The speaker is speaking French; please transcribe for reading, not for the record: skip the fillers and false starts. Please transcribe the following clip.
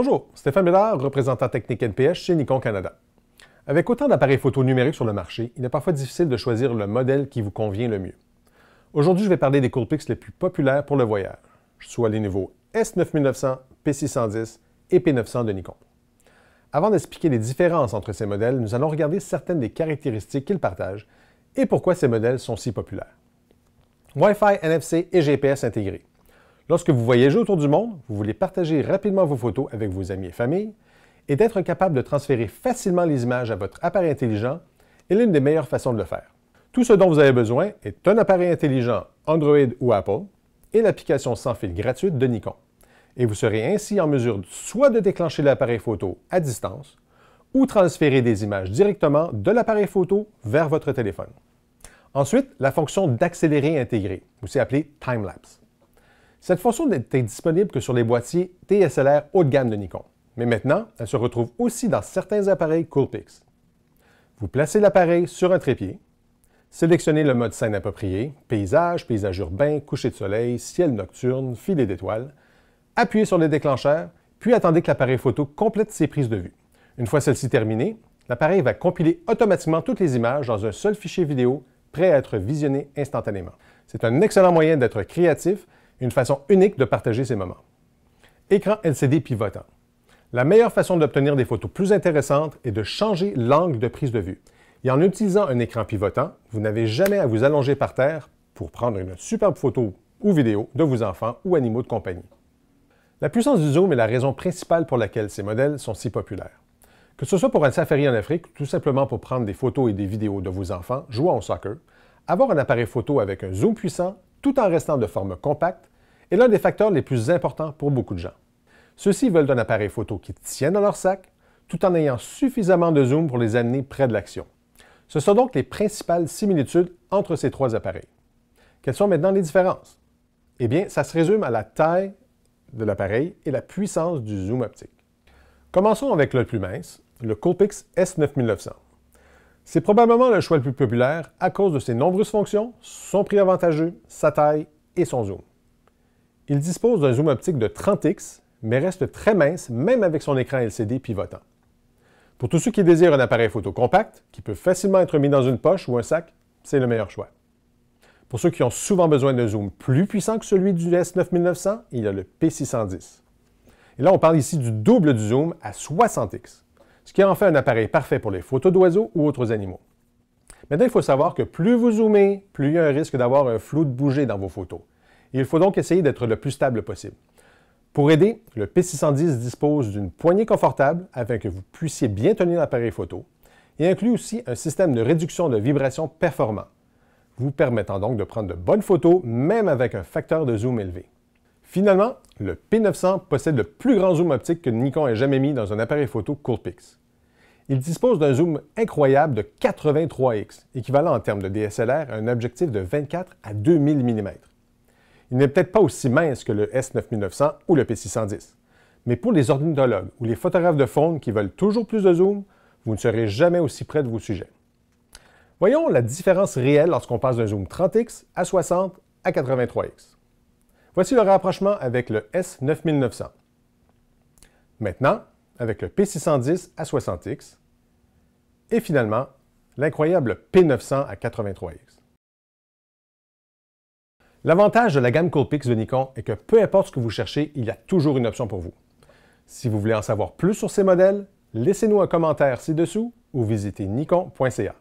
Bonjour, Stéphane Bédard, représentant technique NPS chez Nikon Canada. Avec autant d'appareils photo numériques sur le marché, il est parfois difficile de choisir le modèle qui vous convient le mieux. Aujourd'hui, je vais parler des Coolpix les plus populaires pour le voyage, soit les nouveaux S9900, P610 et P900 de Nikon. Avant d'expliquer les différences entre ces modèles, nous allons regarder certaines des caractéristiques qu'ils partagent et pourquoi ces modèles sont si populaires. Wi-Fi, NFC et GPS intégrés. Lorsque vous voyagez autour du monde, vous voulez partager rapidement vos photos avec vos amis et famille, et d'être capable de transférer facilement les images à votre appareil intelligent est l'une des meilleures façons de le faire. Tout ce dont vous avez besoin est un appareil intelligent Android ou Apple et l'application sans fil gratuite de Nikon. Et vous serez ainsi en mesure soit de déclencher l'appareil photo à distance ou transférer des images directement de l'appareil photo vers votre téléphone. Ensuite, la fonction d'accélérer intégrée, aussi appelée Time-Lapse. Cette fonction n'était disponible que sur les boîtiers DSLR haut de gamme de Nikon, mais maintenant, elle se retrouve aussi dans certains appareils Coolpix. Vous placez l'appareil sur un trépied, sélectionnez le mode scène approprié, paysage, paysage urbain, coucher de soleil, ciel nocturne, filet d'étoiles, appuyez sur le déclencheur, puis attendez que l'appareil photo complète ses prises de vue. Une fois celle-ci terminée, l'appareil va compiler automatiquement toutes les images dans un seul fichier vidéo prêt à être visionné instantanément. C'est un excellent moyen d'être créatif et une façon unique de partager ces moments. Écran LCD pivotant. La meilleure façon d'obtenir des photos plus intéressantes est de changer l'angle de prise de vue. Et en utilisant un écran pivotant, vous n'avez jamais à vous allonger par terre pour prendre une superbe photo ou vidéo de vos enfants ou animaux de compagnie. La puissance du zoom est la raison principale pour laquelle ces modèles sont si populaires. Que ce soit pour un safari en Afrique ou tout simplement pour prendre des photos et des vidéos de vos enfants jouant au soccer, avoir un appareil photo avec un zoom puissant tout en restant de forme compacte est l'un des facteurs les plus importants pour beaucoup de gens. Ceux-ci veulent un appareil photo qui tienne dans leur sac, tout en ayant suffisamment de zoom pour les amener près de l'action. Ce sont donc les principales similitudes entre ces trois appareils. Quelles sont maintenant les différences? Eh bien, ça se résume à la taille de l'appareil et la puissance du zoom optique. Commençons avec le plus mince, le Coolpix S9900. C'est probablement le choix le plus populaire à cause de ses nombreuses fonctions, son prix avantageux, sa taille et son zoom. Il dispose d'un zoom optique de 30x, mais reste très mince même avec son écran LCD pivotant. Pour tous ceux qui désirent un appareil photo compact, qui peut facilement être mis dans une poche ou un sac, c'est le meilleur choix. Pour ceux qui ont souvent besoin d'un zoom plus puissant que celui du S9900, il y a le P610. Et là, on parle ici du double du zoom à 60x, ce qui en fait un appareil parfait pour les photos d'oiseaux ou autres animaux. Maintenant, il faut savoir que plus vous zoomez, plus il y a un risque d'avoir un flou de bouger dans vos photos. Il faut donc essayer d'être le plus stable possible. Pour aider, le P610 dispose d'une poignée confortable afin que vous puissiez bien tenir l'appareil photo et inclut aussi un système de réduction de vibration performant, vous permettant donc de prendre de bonnes photos même avec un facteur de zoom élevé. Finalement, le P900 possède le plus grand zoom optique que Nikon ait jamais mis dans un appareil photo Coolpix. Il dispose d'un zoom incroyable de 83x, équivalent en termes de DSLR à un objectif de 24 à 2000 mm. Il n'est peut-être pas aussi mince que le S9900 ou le P610, mais pour les ornithologues ou les photographes de faune qui veulent toujours plus de zoom, vous ne serez jamais aussi près de vos sujets. Voyons la différence réelle lorsqu'on passe d'un zoom 30x à 60 à 83x. Voici le rapprochement avec le S9900. Maintenant, avec le P610 à 60x, et finalement, l'incroyable P900 à 83x. L'avantage de la gamme Coolpix de Nikon est que peu importe ce que vous cherchez, il y a toujours une option pour vous. Si vous voulez en savoir plus sur ces modèles, laissez-nous un commentaire ci-dessous ou visitez nikon.ca.